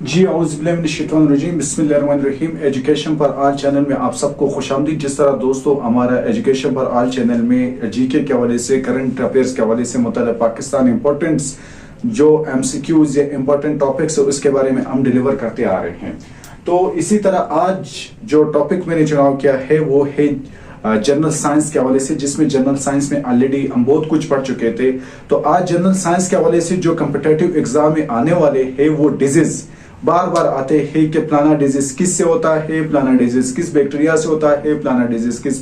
जी औज़ुबिल्लाहिमिनश्शैतानिर्रजीम बिस्मिल्लाहिर्रहमानिर्रहीम। Education for all channel में आप सबको खुशामदीद। जिस तरह दोस्तों हमारा एजुकेशन फॉर ऑल चैनल में जीके के हवाले से, करंट अफेयर्स के हवाले से मुतल्लिक़ पाकिस्तान इंपॉर्टेंट्स जो एमसीक्यूज या इंपॉर्टेंट टॉपिक्स है उसके बारे में हम डिलीवर करते आ रहे हैं। तो इसी तरह आज जो टॉपिक मैंने चुनाव किया है वो है जनरल साइंस के हवाले से, जिसमें जनरल साइंस में ऑलरेडी हम बहुत कुछ पढ़ चुके थे। तो आज जनरल साइंस के हवाले से जो कम्पिटिटिव एग्जाम में आने वाले हैं वो डिजीज बार बार आते हैं कि फलाना डिजीज किससे होता है, फलाना डिजीज किस बैक्टीरिया से होता है, फलाना डिजीज किस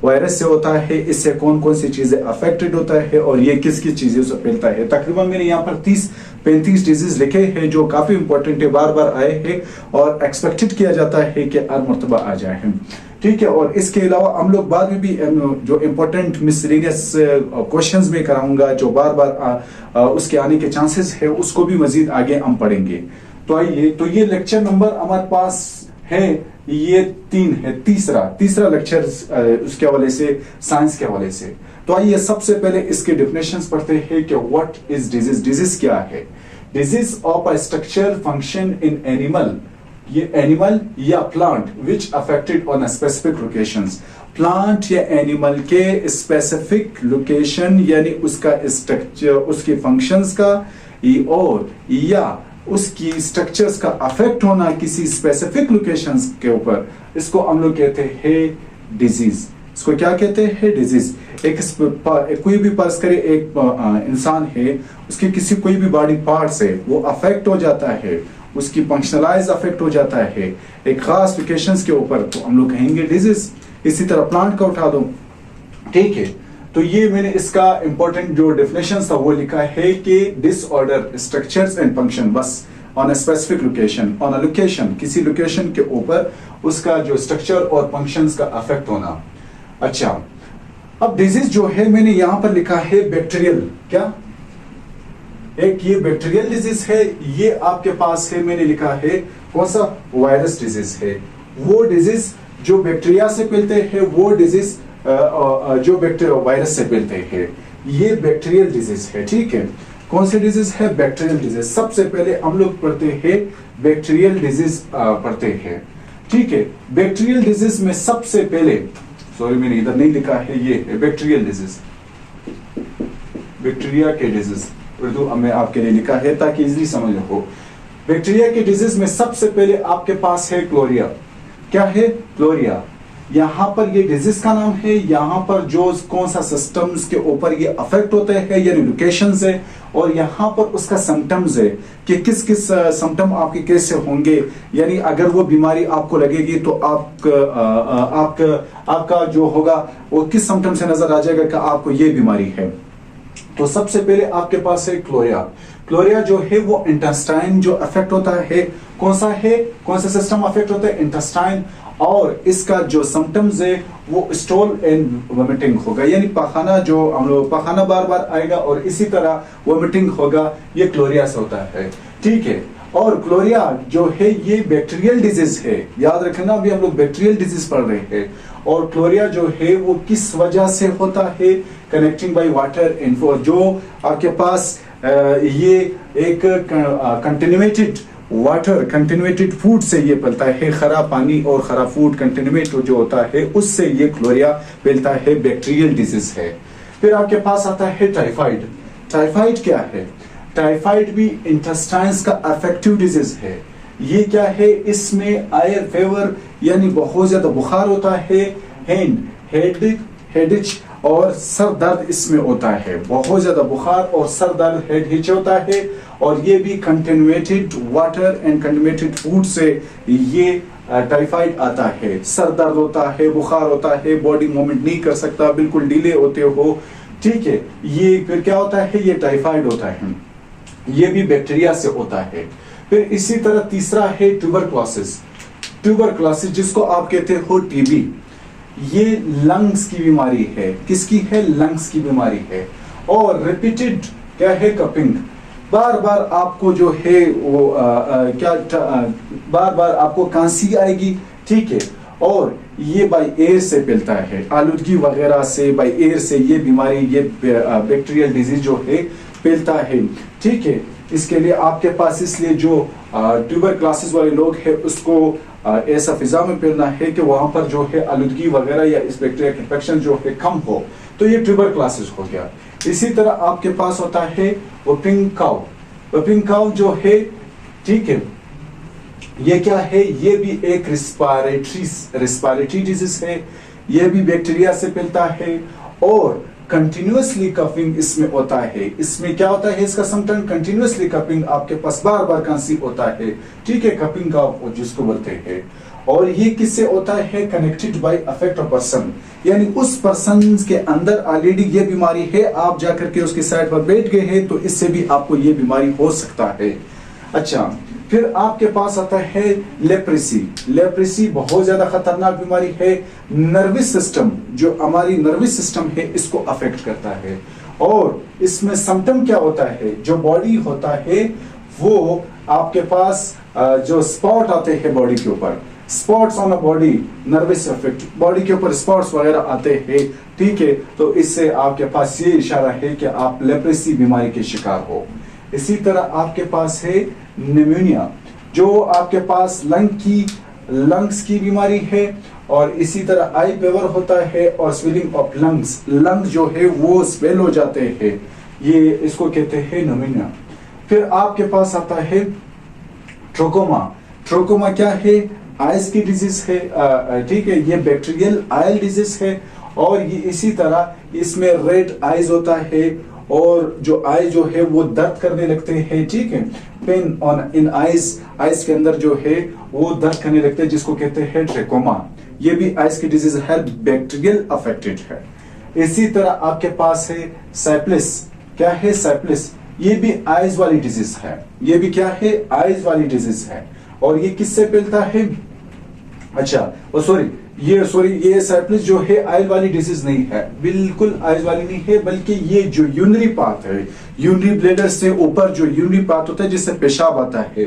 वायरस से होता है, इससे कौन कौन सी चीजें अफेक्टेड होता है और ये किस किस चीजों से फैलता है। तकरीबन मैंने यहाँ पर 30-35 डिजीज लिखे हैं जो काफी इंपॉर्टेंट है, बार बार आए हैं और एक्सपेक्टेड किया जाता है कि हर मरतबा आ जाए हैं। ठीक है, और इसके अलावा हम लोग बाद में भी जो इम्पोर्टेंट मिसलेनियस क्वेश्चंस में कराऊंगा जो बार बार उसके आने के चांसेस है, उसको भी मजीद आगे हम पढ़ेंगे। तो आइए, तो ये लेक्चर नंबर हमारे पास है, ये 3 है, तीसरा लेक्चर उसके हवाले से, साइंस के हवाले से। तो आइए सबसे पहले इसके डेफिनेशंस पढ़ते हैं कि व्हाट इज डिजीज। डिजीज क्या है? Disease of a structure function in animal, ये एनिमल या plant which affected on a specific locations. Plant या एनिमल के स्पेसिफिक लोकेशन यानी उसका स्ट्रक्चर, उसके फंक्शंस का और या उसकी स्ट्रक्चर्स का अफेक्ट होना किसी स्पेसिफिक लोकेशंस के ऊपर, इसको हम लोग कहते हैं डिजीज। इसको क्या कहते हैं? डिजीज। कोई भी पर्स करे, एक इंसान है, उसके किसी कोई भी बॉडी पार्ट से वो अफेक्ट हो जाता है, उसकी फंक्शनलाइज अफेक्ट हो जाता है एक खास लोकेशंस के ऊपर, तो हम लोग कहेंगे डिजीज। इसी तरह प्लांट का उठा दो, ठीक है। तो ये मैंने इसका इंपॉर्टेंट जो डेफिनेशन था वो लिखा है कि डिसऑर्डर स्ट्रक्चर्स एंड फंक्शन, बस on a specific location, on a location, किसी लोकेशन के ऊपर उसका जो स्ट्रक्चर और फंक्शंस का अफेक्ट होना। अच्छा, अब डिजीज जो है मैंने यहां पर लिखा है बैक्टीरियल। क्या? एक ये बैक्टीरियल डिजीज है, ये आपके पास है, मैंने लिखा है कौन सा? वायरस डिजीज है। वो डिजीज जो बैक्टीरिया से फैलते हैं, वो डिजीज जो बैक्टीरिया वायरस से फैलते हैं, ये बैक्टीरियल डिजीज है। ठीक है, कौन सी डिजीज है? Bacterial disease. सबसे पहले हम लोग पढ़ते हैं बैक्टीरियल डिजीज पढ़ते हैं। ठीक है, बैक्टीरियल डिजीज में सबसे पहले, सॉरी मैंने इधर नहीं लिखा है, ये है बैक्टीरियल डिजीज, बैक्टीरिया के डिजीज, उर्दू में आपके लिए लिखा है ताकि इजीली समझ हो। बैक्टीरिया के डिजीज में सबसे पहले आपके पास है क्लोरिया। क्या है? क्लोरिया। यहाँ पर ये डिजीज का नाम है, यहाँ पर जो कौन सा सिस्टम्स के ऊपर ये अफेक्ट होते हैं यानी लोकेशंस है, और यहाँ पर उसका सिम्टम्स है कि किस किस सिम्टम आपके कैसे होंगे। यानी अगर वो बीमारी आपको लगेगी तो आपका जो होगा वो किस सिम्टम से नजर आ जाएगा कि आपको ये बीमारी है। तो सबसे पहले आपके पास है क्लोरिया। क्लोरिया जो है वो इंटेस्टाइन जो अफेक्ट होता है, कौन सा है, कौन सा सिस्टम अफेक्ट होता है? इंटेस्टाइन। और इसका जो सिम्टम्स है वो स्टोल एंड वोमिटिंग होगा, यानी पखाना, जो हम लोग पखाना बार बार आएगा और इसी तरह वोमिटिंग होगा, ये क्लोरिया से होता है। ठीक है, और क्लोरिया जो है ये बैक्टीरियल डिजीज है, याद रखना, अभी हम लोग बैक्टीरियल डिजीज पढ़ रहे हैं। और क्लोरिया जो है वो किस वजह से होता है? कनेक्टिंग बाय वाटर इन्फो, जो आपके पास ये एक कंटिन्यूएटेड वाटर, कंटिन्यूएटेड फूड से ये फैलता है, खराब पानी और खराब फूड कंटिन्यूएट जो होता है उससे ये क्लोरिया फैलता है, बैक्टीरियल डिजीज है। फिर आपके पास आता है टाइफाइड। टाइफाइड क्या है? टाइफाइड भी इंटेस्टाइन्स का अफेक्टिव डिजीज है। ये क्या है? इसमें एयर फीवर यानी बहुत ज्यादा बुखार होता है, हेडेक और सर दर्द इसमें होता है, बहुत ज्यादा बुखार और सर दर्द, हेड हिच होता है। और ये भी कंटिन्यूएटेड वाटर एंड कंटिन्यूएटेड फूड से ये टाइफाइड आता है। सर दर्द होता है, बुखार होता है, बॉडी मूवमेंट नहीं कर सकता, बिल्कुल ढीले होते हो। ठीक है, ये फिर क्या होता है? ये टाइफाइड होता है, ये भी बैक्टीरिया से होता है। फिर इसी तरह तीसरा है ट्यूबरक्लोसिस। ट्यूबरक्लोसिस जिसको आप कहते हो टीबी, ये लंग्स की बीमारी है। किसकी है? लंग्स की बीमारी है। और रिपीटेड क्या है? कपिंग, बार बार आपको जो है वो बार बार आपको खांसी आएगी। ठीक है, और ये बाय एयर से फैलता है, आलूदगी वगैरह से, बाय एयर से ये बीमारी, ये बैक्टीरियल डिजीज जो है फैलता है। ठीक है, इसके लिए आपके पास इसलिए जो ट्यूबरक्लोसिस वाले लोग हैं उसको ऐसा फिजा में फैलना है कि वहां पर जो है आलूदगी वगैरह या इस बैक्टीरिया इन्फेक्शन जो है कम हो, तो ये ट्यूबरक्लोसिस हो गया। इसी तरह आपके पास होता है व्हिपिंग काउ। व्हिपिंग काउ जो है, ठीक है, ये क्या है, ये भी एक रिस्पायरेटरी डिजीज है, ये भी बैक्टीरिया से फैलता है और कंटिन्यूअसली कफिंग इसमें होता है। इसमें क्या होता है, इसका सिम्टम कंटिन्यूअसली कफिंग, आपके पास बार बार खांसी होता है, ठीक है, कफिंग का जिसको बोलते हैं। और ये किससे होता है, connected by affect of person, यानी उस पर्सन के अंदर ऑलरेडी ये बीमारी है, आप जाकर के उसके साइड पर बैठ गए हैं तो इससे भी आपको ये बीमारी हो सकता है। अच्छा, फिर आपके पास आता है लेप्रेसी। लेप्रेसी बहुत ज्यादा खतरनाक बीमारी है, नर्वस सिस्टम, जो हमारी नर्वस सिस्टम है इसको अफेक्ट करता है। और इसमें सिम्टम क्या होता है, जो बॉडी होता है वो आपके पास जो स्पॉट आते हैं बॉडी के ऊपर, spots on a body, nervous effect, body के ऊपर स्पॉट्स वगैरह आते हैं, ठीक है, तो इससे आपके पास ये इशारा है कि आप लेप्रेसी बीमारी के शिकार हो। इसी तरह आपके पास है निमोनिया, जो आपके पास लंग्स की बीमारी है। और इसी तरह आई फीवर होता है और स्वेलिंग ऑफ लंग्स जो है वो स्वेल हो जाते हैं, ये इसको कहते हैं निमोनिया। फिर आपके पास आता है ट्रोकोमा। ट्रोकोमा क्या है, आइज की डिजीज है, ठीक है, ये बैक्टीरियल आयल डिजीज है। और ये इसी तरह इसमें रेड आइज होता है और जो आई जो है वो दर्द करने लगते हैं, ठीक है, पेन ऑन इन आइज के अंदर जो है वो दर्द करने लगते हैं, जिसको कहते हैं ट्रेकोमा। ये भी आइज की डिजीज है, बैक्टीरियल अफेक्टेड है। इसी तरह आपके पास है साइप्लिस। क्या है साइप्लिस, ये भी आइज वाली डिजीज है, ये भी क्या है, आइज वाली डिजीज है। और ये किससे फैलता है, अच्छा ये साइप्लिस जो है आइल वाली डिजीज नहीं है, बिल्कुल आइल वाली नहीं है, बल्कि ये जो यूरिनरी पाथ है, यूरिनरी ब्लैडर से ऊपर जो यूरिनरी पाथ होता है जिससे पेशाब आता है,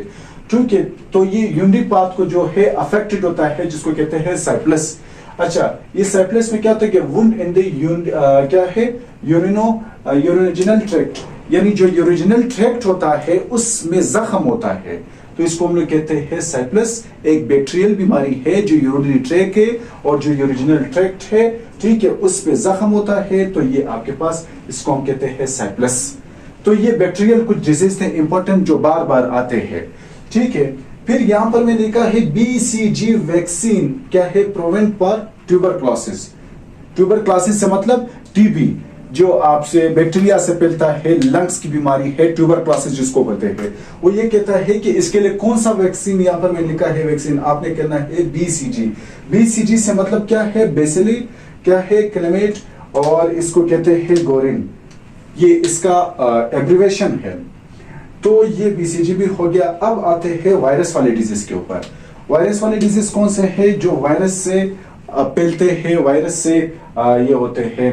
ठीक है, तो ये यूरिनरी पाथ को जो है अफेक्टेड होता है, जिसको कहते हैं साइप्लिस। अच्छा, ये साइप्लिस में क्या होता है कि वुंड इन द क्या है, यूरिनोजिनल ट्रैक्ट, यानी जो यूरिनल ट्रैक्ट होता है उसमें जख्म होता है, तो इसको हम लोग कहते हैं साइप्लिस। एक बैक्टीरियल बीमारी है जो यूरिनरी ट्रैक्ट है और जो यूरिनल ट्रैक्ट है, ठीक है, उस पे जख्म होता है, तो ये आपके पास, इसको हम कहते हैं साइप्लिस। तो ये बैक्टीरियल कुछ डिजीज थे इंपॉर्टेंट जो बार बार आते हैं, ठीक है। फिर यहां पर मैंने लिखा है BCG वैक्सीन, क्या है, प्रिवेंट फॉर ट्यूबरक्लोसिस। ट्यूबरक्लोसिस से मतलब टीबी, जो आपसे बैक्टीरिया से फैलता है, लंग्स की बीमारी है, ट्यूबरक्लोसिस जिसको कहते हैं। वो ये कहता है कि इसके लिए कौन सा वैक्सीन, यहाँ पर मैंने लिखा है वैक्सीन, आपने कहना है BCG। BCG से मतलब क्या है, बेसिली, क्या है, क्लेमेट, और इसको कहते हैं गोरिन, ये इसका एब्रिवेशन है। तो ये BCG भी हो गया। अब आते हैं वायरस वाले डिजीज के ऊपर। वायरस वाले डिजीज कौन से है, जो वायरस से फैलते हैं, वायरस से ये होते हैं,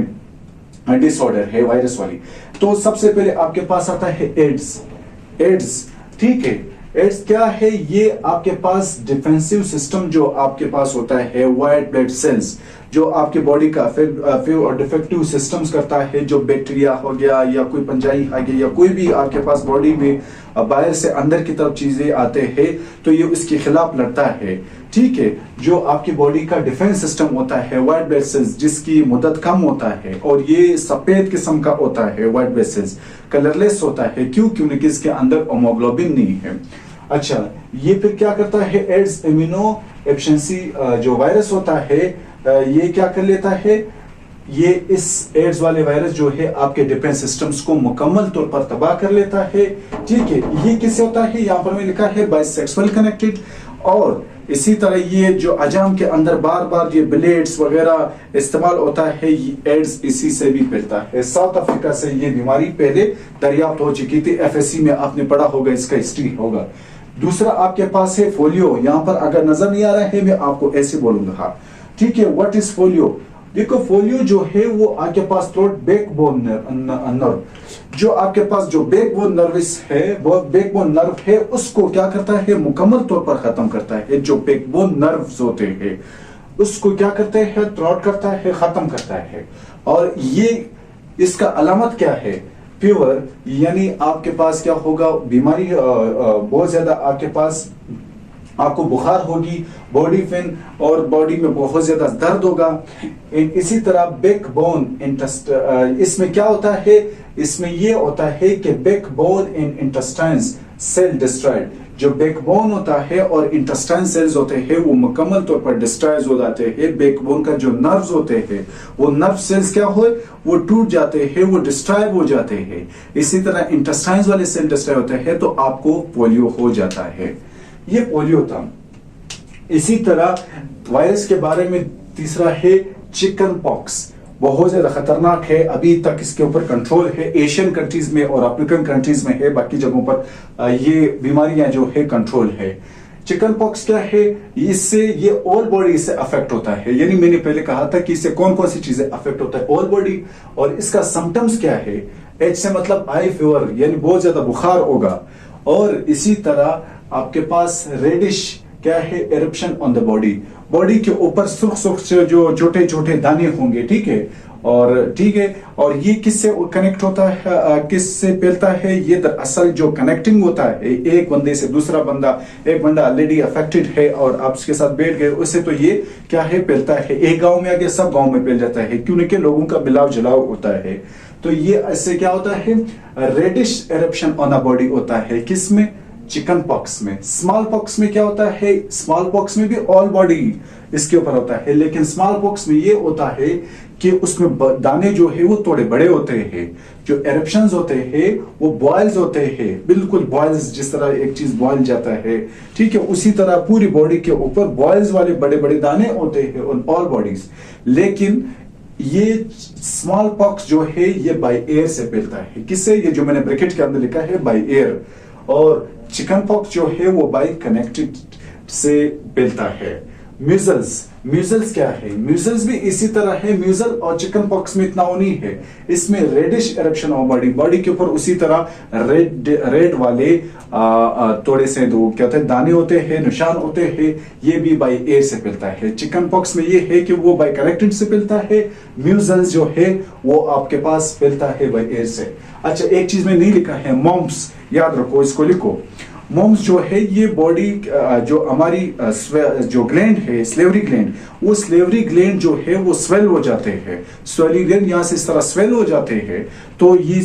डिसऑर्डर है वायरस वाली। तो सबसे पहले आपके पास आता है एड्स, ठीक है। एड्स क्या है, ये आपके पास डिफेंसिव सिस्टम जो आपके पास होता है, व्हाइट ब्लड सेल्स, जो आपके बॉडी का और डिफेक्टिव सिस्टम्स करता है, जो बैक्टीरिया हो गया या कोई पंजाई आ गई या कोई भी आपके पास बॉडी में बाहर से अंदर की तरफ चीजें आते हैं, तो ये उसके खिलाफ लड़ता है, ठीक है। जो आपकी बॉडी का डिफेंस सिस्टम होता है, व्हाइट ब्लड सेल्स, जिसकी मुद्दत कम होता है, और ये सफेद किस्म का होता है, व्हाइट ब्लड सेल्स कलरलेस होता है, क्योंकि इसके अंदर होमोग्लोबिन नहीं है। अच्छा, ये फिर क्या करता है, एड्स इम्यूनो एफिशिएंसी जो वायरस होता है, ये क्या कर लेता है, ये इस एड्स वाले वायरस जो है आपके डिफेंस सिस्टम्स को मुकम्मल तौर पर तबाह कर लेता है, ठीक है। ये किससे होता है, यहाँ पर मैं लिखा है बाइसेक्सुअल कनेक्टेड। और इसी तरह ये जो अजाम के अंदर बार बार ये ब्लेड्स वगैरह इस्तेमाल होता है, ये एड्स इसी से भी फैलता है। साउथ अफ्रीका से ये बीमारी पहले दरियाफ्त हो चुकी थी, FSC में आपने पढ़ा होगा, इसका हिस्ट्री होगा। दूसरा आपके पास है फोलियो। यहाँ पर अगर नजर नहीं आ रहा है मैं आपको ऐसे बोलूंगा, हाँ, ठीक है। व्हाट इज फोलियो, देखो फोलियो जो है वो आपके पास थ्रोट बैकबोन नर्व, जो आपके पास जो बैकबोन नर्वस है, वो बैकबोन नर्व है, उसको क्या करता है, मुकम्मल तौर पर खत्म करता है। जो बैकबोन नर्व्स होते हैं उसको क्या करते हैं, थ्रोट करता है, खत्म करता है। और ये इसका अलामत क्या है, फीवर यानी आपके पास क्या होगा, बीमारी बहुत ज्यादा आपके पास, आपको बुखार होगी, बॉडी पेन और बॉडी में बहुत ज्यादा दर्द होगा। इसी तरह बैकबोन इंटेस्ट, इसमें क्या होता है, इसमें ये होता है कि बैकबोन इन इंटेस्टाइन्स सेल डिस्ट्रॉयड, जो बैकबोन होता है और इंटेस्टाइन सेल्स होते हैं वो मुकम्मल तौर पर डिस्ट्रॉय हो जाते हैं। बैकबोन का जो नर्व्स होते हैं वो नर्व सेल्स क्या हो, वो टूट जाते हैं, वो डिस्ट्रॉय हो जाते हैं। इसी तरह इंटेस्टाइन्स वाले सेल डिस्ट्रॉय होते हैं तो आपको पोलियो हो जाता है। ये पोलियो था। इसी तरह वायरस के बारे में तीसरा है चिकन पॉक्स, बहुत ज्यादा खतरनाक है, अभी तक इसके ऊपर कंट्रोल है एशियन कंट्रीज में और अफ्रीकन कंट्रीज में है, बाकी जगहों पर ये बीमारियां जो है कंट्रोल है। चिकन पॉक्स क्या है, इससे ये ऑल बॉडी से अफेक्ट होता है, यानी मैंने पहले कहा था कि इससे कौन कौन सी चीजें अफेक्ट होता है, ऑल बॉडी। और इसका सिम्टम्स क्या है, एच से मतलब आई फीवर यानी बहुत ज्यादा बुखार होगा, और इसी तरह आपके पास रेडिश क्या है, eruption on the body, body के ऊपर सुख सुख से जो छोटे छोटे दाने होंगे, ठीक है, और ये किससे कनेक्ट होता है, किससे फैलता है, ये दरअसल जो कनेक्टिंग होता है एक बंदे से दूसरा बंदा, एक बंदा ऑलरेडी अफेक्टेड है और आप उसके साथ बैठ गए, उससे तो ये क्या है फैलता है, एक गांव में आगे सब गांव में फैल जाता है, क्योंकि लोगों का मिलाव जुलाव होता है। तो ये इससे क्या होता है, reddish eruption on a body होता है, किसमें, चिकन पॉक्स में। स्मॉल पॉक्स में क्या होता है, स्मॉल पॉक्स में भी ऑल बॉडी इसके ऊपर होता है, लेकिन स्मॉल पॉक्स में ये होता है कि उसमें दाने जो है वो थोड़े बड़े होते हैं, जो एरप्शंस होते हैं वो बॉयल्स होते हैं, बिल्कुल बॉयल्स, जिस तरह एक चीज बॉयल जाता है, ठीक है, उसी तरह पूरी बॉडी के ऊपर बॉयल्स वाले बड़े बड़े दाने होते हैं ऑन ऑल बॉडीज। लेकिन ये स्मॉल पॉक्स जो है ये बाय एयर से फैलता है, किससे, ये जो मैंने ब्रैकेट के अंदर लिखा है बाय एयर, और चिकन पॉक्स जो है वो बाय कनेक्टेड से फैलता है। म्यूजल्स क्या है, म्यूजल्स भी इसी तरह है, म्यूजल और चिकन पॉक्स में इतना नहीं है, इसमें रेडिश एरप्शन ऑफ बॉडी के ऊपर उसी तरह रेड वाले थोड़े से दो क्या होते हैं, दाने होते हैं, निशान होते हैं, ये भी बाय एयर से फैलता है। चिकन पॉक्स में ये है कि वो बाय कनेक्टेड से फैलता है, म्यूजल्स जो है वो आपके पास फैलता है बाय एयर से। अच्छा, एक चीज में नहीं लिखा है, मॉम्स, याद रखो, इसको लिखो। मोम्स जो है ये बॉडी जो हमारी जो ग्लैंड है, स्लेवरी ग्लैंड, वो स्लेवरी ग्लैंड जो है वो स्वेल हो जाते हैं, स्वेली ग्लैंड यहाँ से इस तरह स्वेल हो जाते हैं, तो ये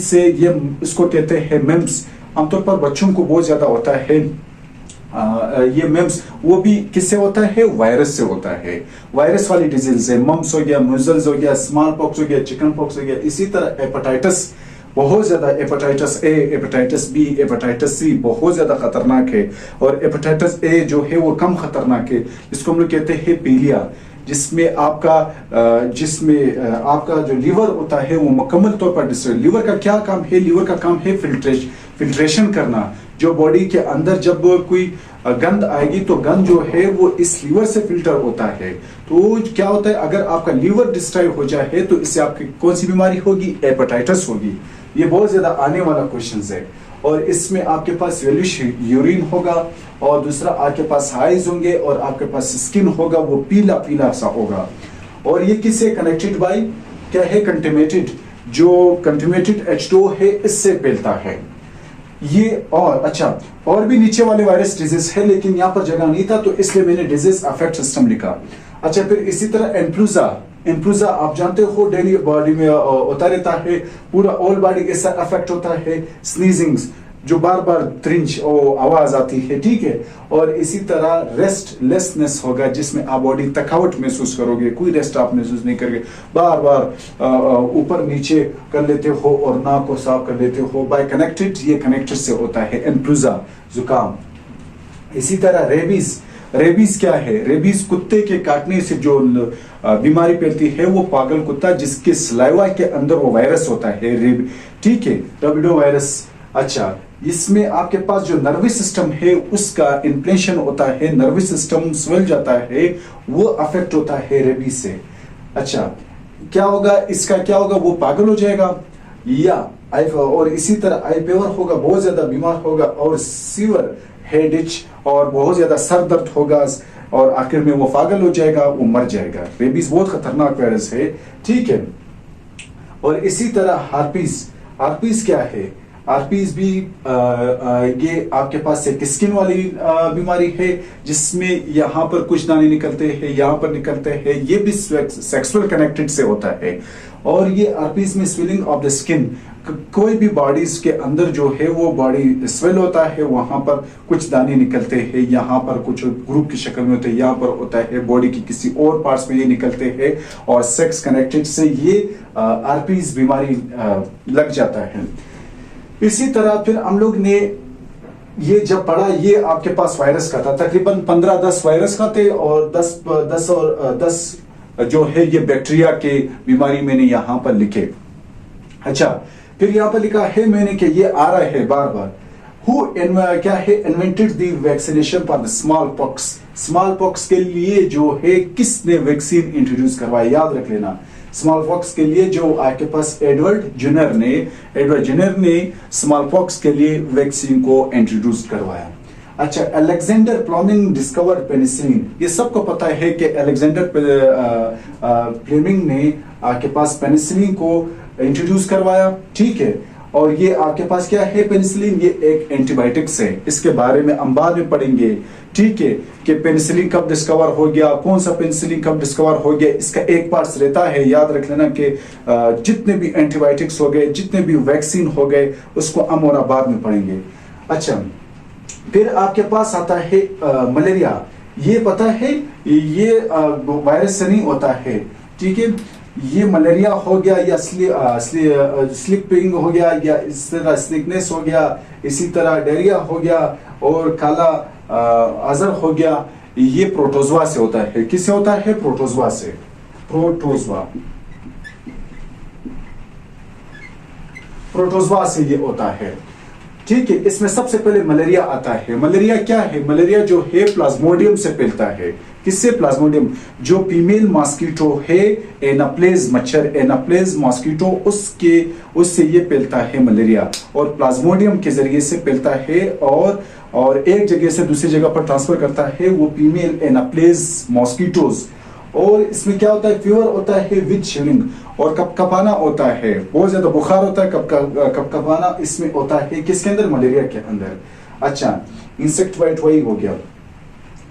इसको कहते हैं मेम्स। आमतौर पर बच्चों को बहुत ज्यादा होता है ये मेम्स, वो भी किससे होता है, वायरस से होता है, वायरस वाली डिजीज है, मम्स हो गया, म्यूजल्स हो गया, स्मॉल पॉक्स हो गया, चिकन पॉक्स हो गया। इसी तरह हेपेटाइटिस, बहुत ज्यादा, hepatitis A, hepatitis B, hepatitis C बहुत ज्यादा खतरनाक है, और हेपेटाइटिस ए जो है वो कम खतरनाक है, जिसको हम लोग कहते हैं पीलिया, जिसमें आपका जो लीवर होता है वो मुकम्मल तौर पर डिस्ट्रॉय। लीवर का क्या काम है, लीवर का काम है फिल्ट्रेशन करना, जो बॉडी के अंदर जब कोई गंद आएगी तो गंद जो है वो इस लीवर से फिल्टर होता है। तो क्या होता है, अगर आपका लीवर डिस्ट्रॉय हो जाए तो इससे आपकी कौन सी बीमारी होगी, हेपेटाइटिस होगी। ये बहुत ज्यादा आने वाला क्वेश्चन है, और इसमें आपके पास येलिश यूरिन होगा, और दूसरा आपके पास आइज होंगे, और आपके पास स्किन होगा वो पीला पीला सा होगा। और ये किससे कनेक्टेड बाय, क्या है, कंटेमिनेटेड, जो कंटेमिनेटेड H2O है इससे फैलता है ये। और अच्छा, और भी नीचे वाले वायरस डिजीज है, लेकिन यहाँ पर जगह नहीं था तो इसलिए मैंने डिजीज अफेक्ट सिस्टम लिखा। अच्छा, फिर इसी तरह इन्फ्लूजा आप जानते हो डेली बॉडी में होता रहता है, पूरा ऑल बॉडी इससे अफेक्ट होता है। स्नीजिंग्स, जो बार बार त्रिंच आवाज आती है, ठीक है। और इसी तरह रेस्टलेसनेस होगा, जिसमें आप बॉडी थकावट महसूस करोगे, कोई रेस्ट आप महसूस नहीं करोगे, बार बार ऊपर नीचे कर लेते हो और नाक को साफ कर लेते हो, बाय कनेक्टेड, ये कनेक्टेड से होता है इन्फ्लूजा, जुकाम। इसी तरह रेबीज क्या है, रेबीज कुत्ते के काटने से जो बीमारी फैलती है, वो पागल कुत्ता जिसके सलाइवा के अंदर वो वायरस होता है, ठीक है, रबिडो वायरस। अच्छा, इसमें आपके पास जो नर्वस सिस्टम है उसका इन्फ्लेशन होता है, नर्वस सिस्टम स्वेल जाता है, वो अफेक्ट होता है रेबीज से। अच्छा, क्या होगा, इसका क्या होगा, वो पागल हो जाएगा, या और इसी तरह आई फीवर होगा, बहुत ज्यादा बीमार होगा, और सीवर, हेड इच, और बहुत ज्यादा सर दर्द होगा, और आखिर में वो पागल हो जाएगा, वो मर जाएगा। रेबीज बहुत खतरनाक वायरस है, ठीक है। और इसी तरह आरपीज क्या है? आरपीज भी ये आपके पास एक स्किन वाली बीमारी है, जिसमें यहाँ पर कुछ दाने निकलते हैं, यहाँ पर निकलते हैं। ये भी सेक्सुअल कनेक्टेड से होता है। और ये आरपीज में स्वेलिंग ऑफ द स्किन, कोई भी बॉडीज के अंदर जो है वो बॉडी स्वेल होता है, वहां पर कुछ दाने निकलते हैं, यहाँ पर कुछ ग्रुप की शक्ल में होते हैं, यहाँ पर होता है बॉडी की किसी और पार्ट्स में ये निकलते हैं, और सेक्स कनेक्टेड से ये आरपीज बीमारी लग जाता है। इसी तरह फिर हम लोग ने ये जब पढ़ा, ये आपके पास वायरस का था, तकरीबन 15-10 वायरस का थे, और 10 जो है ये बैक्टीरिया के बीमारी मैंने यहाँ पर लिखे। अच्छा, फिर यहाँ पर लिखा है मैंने कि ये आ रहा है बार बार, क्या है, invented the vaccination for the small pox. Small pox के लिए जो है किसने वैक्सीन इंट्रोड्यूस करवाया, याद रख लेना। स्मॉल पॉक्स के लिए जो आपके पास एडवर्ड जेनर ने स्मॉल पॉक्स के लिए वैक्सीन को इंट्रोड्यूस करवाया। अच्छा, अलेक्जेंडर फ्लेमिंग डिस्कवर्ड पेनिसिलिन। ये सबको पता है कि अलेक्जेंडर फ्लेमिंग ने आपके पास पेनिसिलिन को इंट्रोड्यूस करवाया, ठीक है। और ये आपके पास क्या है, पेनिसिलिन, ये एक एंटीबायोटिक्स है। इसके बारे में हम बाद में पढ़ेंगे, ठीक है, कि पेनिसिलिन कब डिस्कवर हो गया, कौन सा पेनिसिलिन कब डिस्कवर हो गया, इसका एक पार्ट रहता है। याद रख लेना कि जितने भी एंटीबायोटिक्स हो गए, जितने भी वैक्सीन हो गए, उसको हम और बाद में पढ़ेंगे। अच्छा, फिर आपके पास आता है मलेरिया। ये पता है ये वायरस से नहीं होता है, ठीक है। ये मलेरिया हो गया, या स्लिपिंग हो गया, या इस तरह स्निकनेस हो गया, इसी तरह डायरिया हो गया, और काला अजर हो गया। ये प्रोटोजवा से होता है। किससे होता है? प्रोटोजवा से। प्रोटोजवा से ये होता है, ठीक है। इसमें सबसे पहले मलेरिया आता है। मलेरिया क्या है? मलेरिया जो है प्लाज्मोडियम से फैलता है। किससे? प्लाज्मोडियम। जो फीमेल मॉस्किटो है, एनाप्लेज मच्छर, एनाप्लेज मॉस्किटो, उससे ये फैलता है मलेरिया, और प्लाज्मोडियम के जरिए से फैलता है, और एक जगह से दूसरी जगह पर ट्रांसफर करता है वो फीमेल एनाप्लेज मॉस्किटोज। और इसमें क्या होता है? फीवर होता है विद शिवरिंग, और कपकपाना होता है, बहुत ज्यादा बुखार होता है, कपकपाना इसमें होता है। किसके अंदर? मलेरिया के अंदर। अच्छा, इंसेक्ट बाइट वही हो गया,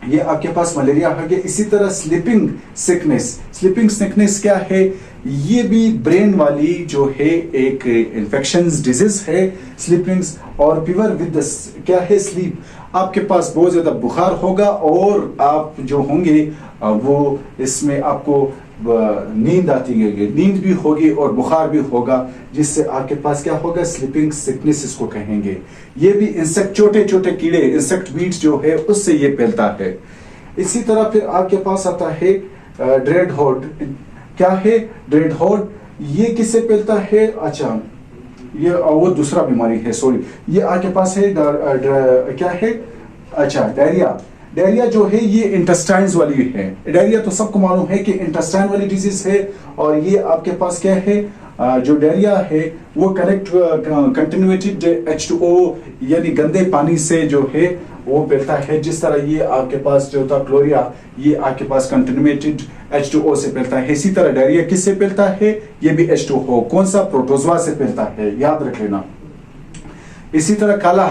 ये आपके पास मलेरिया हो गया। इसी तरह स्लीपिंग सिकनेस क्या है? ये भी ब्रेन वाली जो है एक इन्फेक्शन डिजीज है, स्लीपिंग्स। और फीवर विद क्या है? स्लीप। आपके पास बहुत ज्यादा बुखार होगा, और आप जो होंगे वो इसमें आपको नींद आती है, नींद भी होगी और बुखार भी होगा, जिससे आपके पास क्या होगा? स्लीपिंग सिकनेस इसको कहेंगे। ये भी इंसेक्ट, छोटे छोटे कीड़े, इंसेक्ट बीट्स जो है, उससे ये फैलता है। इसी तरह फिर आपके पास आता है ड्रेड हॉट। क्या है? Dread hot. ये किससे फैलता है? अच्छा, ये वो दूसरा बीमारी है, सॉरी। ये आपके पास है क्या है? अच्छा, डायरिया जो है ये इंटेस्टाइन्स वाली है। डायरिया तो सबको मालूम है कि इंटेस्टाइन वाली डिजीज है, और ये आपके पास क्या है? जो डायरिया है वो कंटिन्यूटेड H2O यानी गंदे पानी से जो है वो फैलता है। जिस तरह ये आपके पास जो था क्लोरिया, ये आपके पास कंटिन्यूटेड H2O से फैलता है। इसी तरह डायरिया किससे फैलता है? ये भी H2O। कौन सा? प्रोटोजवा से फैलता है, याद रख लेना। इसी तरह काला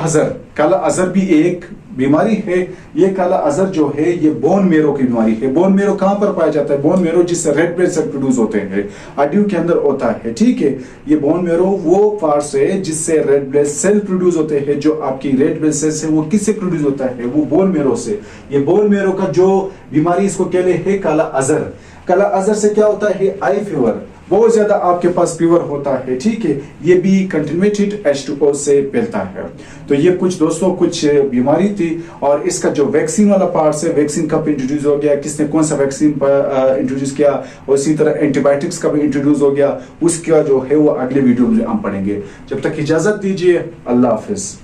अजर भी एक बीमारी है। ये काला अजर जो है ये बोन मेरो की बीमारी है। बोन मेरो कहां पर पाया जाता है? बोन मेरो जिससे रेड ब्लड सेल प्रोड्यूस होते हैं, हड्डियों के अंदर होता है, ठीक है। ये बोन मेरो वो पार्ट्स है जिससे रेड ब्लड सेल प्रोड्यूस होते हैं। जो आपकी रेड ब्लड सेल्स है वो किससे प्रोड्यूस होता है? वो बोन मेरो से। ये बोन मेरो का जो बीमारी इसको कहते हैं काला अजर। काला अजर से क्या होता है? आई फीवर, बहुत ज्यादा आपके पास फीवर होता है, ठीक है। ये भी कंटिन्यूटेड H2O से फैलता है। तो ये कुछ दोस्तों कुछ बीमारी थी, और इसका जो वैक्सीन वाला पार्ट है, वैक्सीन कब इंट्रोड्यूस हो गया, किसने कौन सा वैक्सीन इंट्रोड्यूस किया, और इसी तरह एंटीबायोटिक्स कब इंट्रोड्यूस हो गया, उसका जो है वो अगले वीडियो में हम पढ़ेंगे। जब तक इजाजत दीजिए, अल्लाह हाफिज।